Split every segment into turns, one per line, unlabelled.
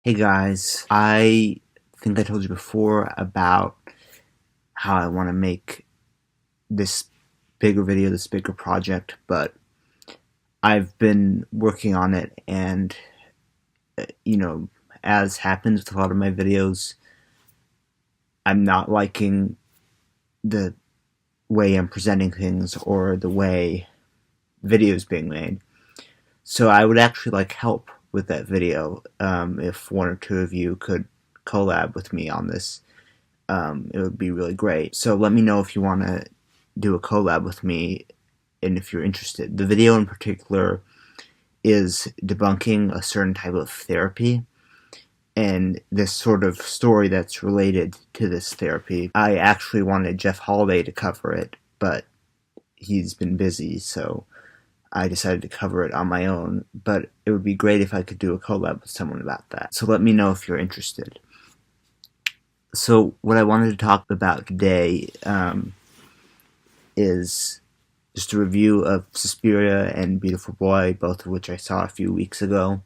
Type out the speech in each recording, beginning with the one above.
Hey guys, I think I told you before about how I want to make this bigger video, this bigger project, but I've been working on it and, as happens with a lot of my videos, I'm not liking the way I'm presenting things or the way videos being made. So I would actually like help with that video if one or two of you could collab with me on this. It would be really great. So let me know if you want to do a collab with me and if you're interested. The video in particular is debunking a certain type of therapy and this sort of story that's related to this therapy. I actually wanted Jeff Holiday to cover it, but he's been busy, so I decided to cover it on my own. But it would be great if I could do a collab with someone about that. So let me know if you're interested. So what I wanted to talk about today is just a review of Suspiria and Beautiful Boy, both of which I saw a few weeks ago.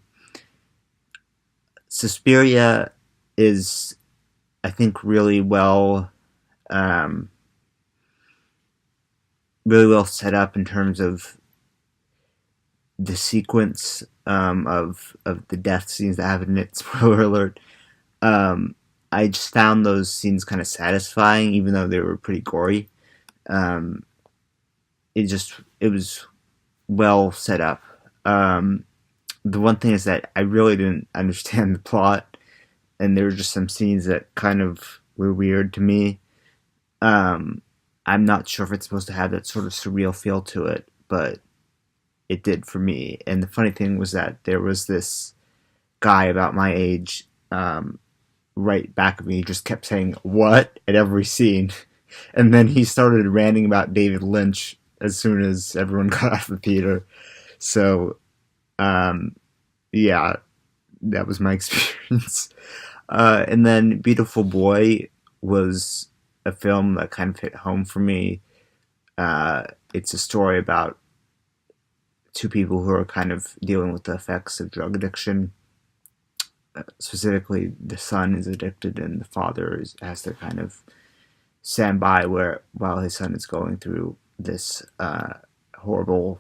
Suspiria is, I think, really well set up in terms of the sequence of the death scenes that happen in it. Spoiler alert. I just found those scenes kind of satisfying, even though they were pretty gory. It was well set up. The one thing is that I really didn't understand the plot, and there were just some scenes that kind of were weird to me. I'm not sure if it's supposed to have that sort of surreal feel to it, but it did for me. And the funny thing was that there was this guy about my age right back of me who just kept saying "what" at every scene, and then he started ranting about David Lynch as soon as everyone got out of the theater. So yeah, that was my experience. And then Beautiful Boy was a film that kind of hit home for me. It's a story about two people who are kind of dealing with the effects of drug addiction. Specifically, the son is addicted and the father has to kind of stand by while his son is going through this horrible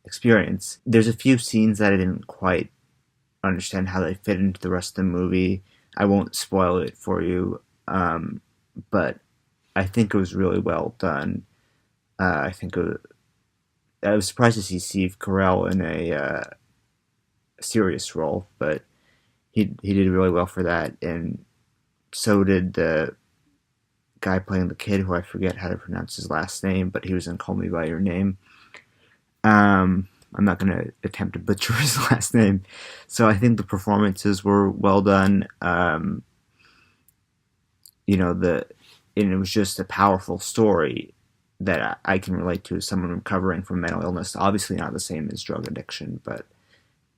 experience. There's a few scenes that I didn't quite understand how they fit into the rest of the movie. I won't spoil it for you, but I think it was really well done. I was surprised to see Steve Carell in a serious role, but he did really well for that, and so did the guy playing the kid, who I forget how to pronounce his last name, but he was in Call Me By Your Name. I'm not going to attempt to butcher his last name. So I think the performances were well done. And it was just a powerful story that I can relate to as someone recovering from mental illness. Obviously not the same as drug addiction, but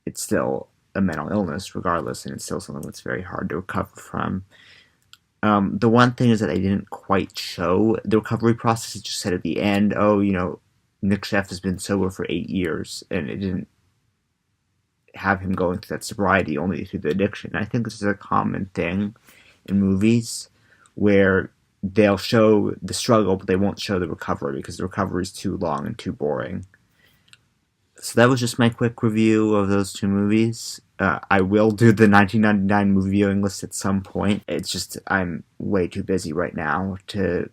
it's still a mental illness regardless, and it's still something that's very hard to recover from. The one thing is that I didn't quite show the recovery process. It just said at the end, Nick Sheff has been sober for 8 years, and it didn't have him going through that sobriety, only through the addiction. I think this is a common thing in movies where they'll show the struggle, but they won't show the recovery because the recovery is too long and too boring. So that was just my quick review of those two movies. I will do the 1999 movie viewing list at some point. It's just I'm way too busy right now to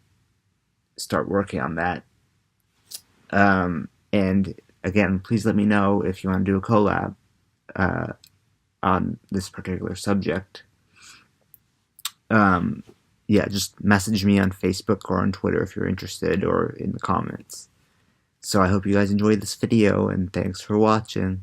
start working on that. And again, please let me know if you want to do a collab on this particular subject. Yeah, just message me on Facebook or on Twitter if you're interested, or in the comments. So I hope you guys enjoyed this video, and thanks for watching.